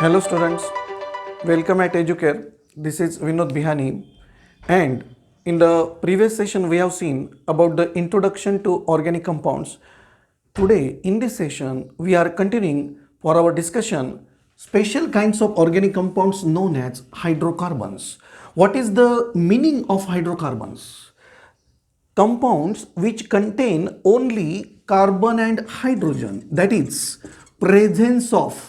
Hello students, welcome at Educare. This is Vinod Bihani, and in the previous session we have seen about the introduction to organic compounds. Today in this session we are continuing for our discussion special kinds of organic compounds known as hydrocarbons. What is the meaning of hydrocarbons? Compounds which contain only carbon and hydrogen, that is presence of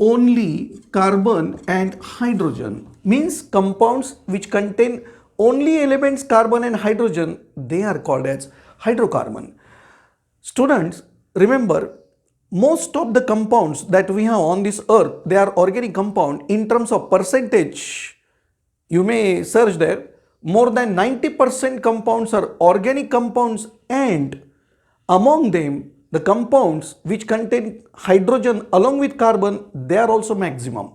only carbon and hydrogen, means compounds which contain only elements carbon and hydrogen, they are called as hydrocarbon. Students, remember, most of the compounds that we have on this earth, they are organic compound. In terms of percentage, you may search there, more than 90% compounds are organic compounds, and among them the compounds which contain hydrogen along with carbon, they are also maximum.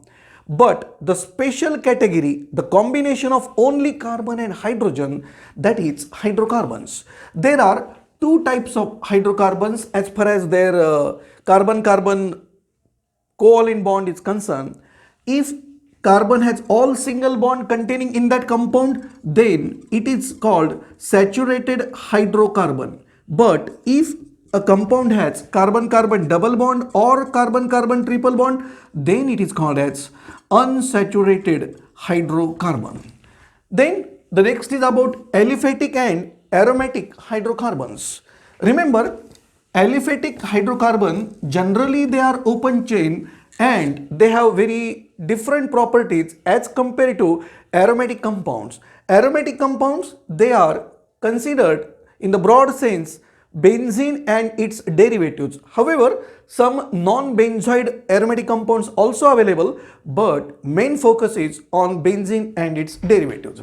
But the special category, the combination of only carbon and hydrogen, that is hydrocarbons. There are two types of hydrocarbons as far as their carbon-carbon covalent bond is concerned. If carbon has all single bond containing in that compound, then it is called saturated hydrocarbon. But if a compound has carbon-carbon double bond or carbon-carbon triple bond, then it is called as unsaturated hydrocarbon. Then the next is about aliphatic and aromatic hydrocarbons. Remember, aliphatic hydrocarbon, generally they are open chain and they have very different properties as compared to aromatic compounds. Aromatic compounds, they are considered in the broad sense benzene and its derivatives. However, some non-benzoid aromatic compounds also available, but main focus is on benzene and its derivatives.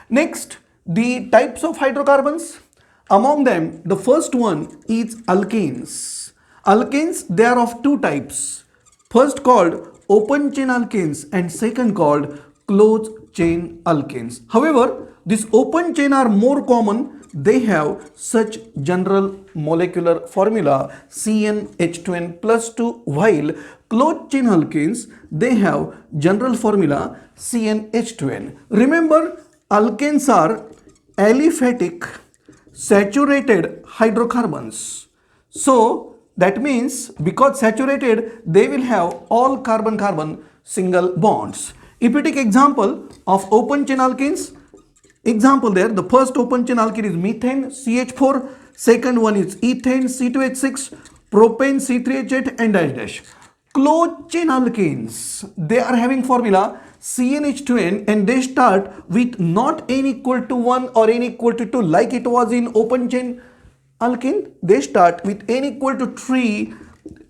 Next, the types of hydrocarbons. Among them, the first one is alkanes. Alkanes, they are of two types. First called open chain alkanes and second called closed chain alkanes. However, these open chain are more common. They have such general molecular formula CnH2n plus 2, while closed chain alkanes, they have general formula CnH2n. Remember, alkanes are aliphatic saturated hydrocarbons. So that means because saturated, they will have all carbon-carbon single bonds. If you take example of open chain alkanes, example there, the first open chain alkene is methane CH4, second one is ethane C2H6, propane C3H8 and dash dash. Closed chain alkanes, they are having formula CnH2n and they start with not n equal to 1 or n equal to 2 like it was in open chain alkene. They start with n equal to 3,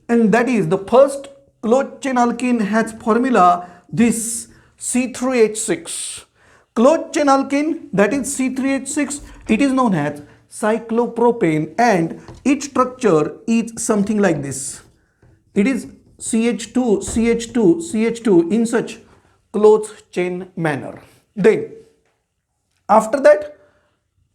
and that is the first closed chain alkene has formula this C3H6. Closed chain alkene, that is C3H6, it is known as cyclopropane and its structure is something like this. It is CH2, CH2, CH2 in such closed chain manner. Then after that,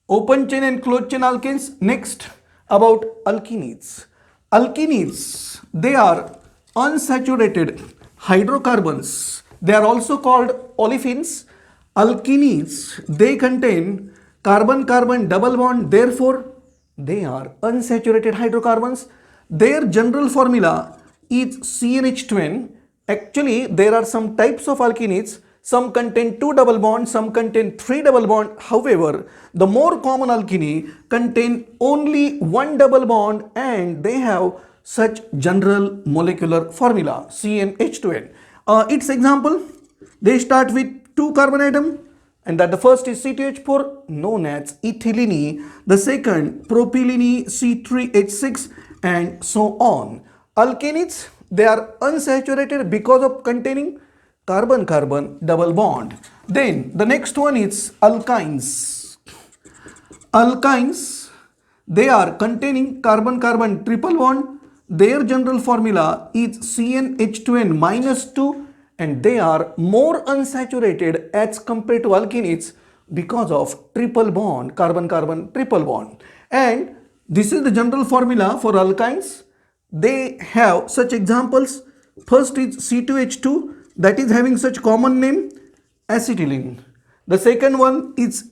open chain and closed chain alkanes. Next, about alkenes. Alkenes, they are unsaturated hydrocarbons. They are also called olefins. Alkenes, they contain carbon-carbon double bond, therefore they are unsaturated hydrocarbons. Their general formula is CnH2n. Actually, there are some types of alkenes. Some contain 2 double bonds, some contain 3 double bond. However, the more common alkene contain only 1 double bond and they have such general molecular formula CnH2n. Its example, they start with 2 carbon atom, and that the first is C2H4 known as ethylene, the second propylene C3H6 and so on. Alkanes, they are unsaturated because of containing carbon-carbon double bond. Then the next one is alkynes. Alkynes, they are containing carbon-carbon triple bond. Their general formula is CnH2n minus 2 and they are more unsaturated as compared to alkenes because of triple bond, carbon-carbon triple bond. And this is the general formula for alkynes. They have such examples First is C2H2, that is having such common name acetylene. The second one is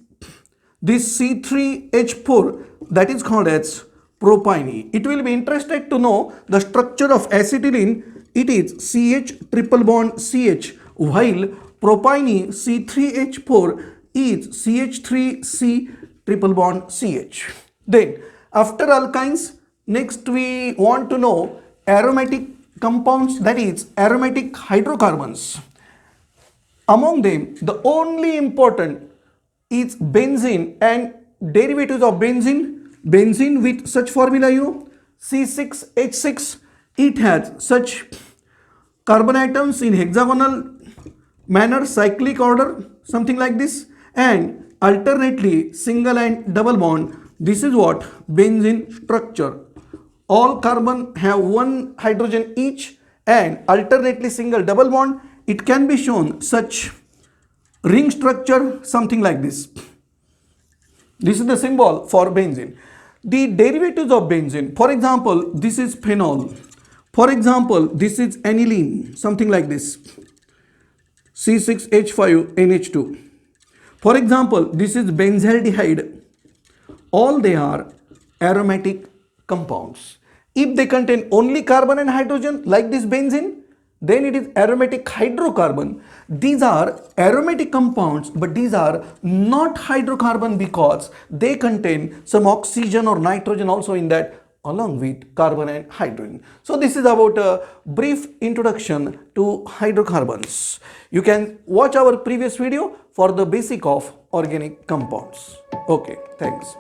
this C3H4, that is called as propyne. It will be interested to know the structure of acetylene. It is CH triple bond CH, while propyne C3H4 is CH3C triple bond CH. Then after alkynes, next we want to know aromatic compounds, that is aromatic hydrocarbons. Among them, the only important is benzene and derivatives of benzene. Benzene with such formula U, C6H6. It has such carbon atoms in hexagonal manner, cyclic order, something like this, and alternately single and double bond. This is what benzene structure. All carbon have one hydrogen each and alternately single double bond. It can be shown such ring structure, something like this. This is the symbol for benzene. The derivatives of benzene, for example, this is phenol. For example, this is aniline, something like this, C6H5NH2. For example, this is benzaldehyde. All they are aromatic compounds. If they contain only carbon and hydrogen like this benzene, then it is aromatic hydrocarbon. These are aromatic compounds, but these are not hydrocarbon because they contain some oxygen or nitrogen also in that, along with carbon and hydrogen. So this is about a brief introduction to hydrocarbons. You can watch our previous video for the basic of organic compounds. Okay, thanks.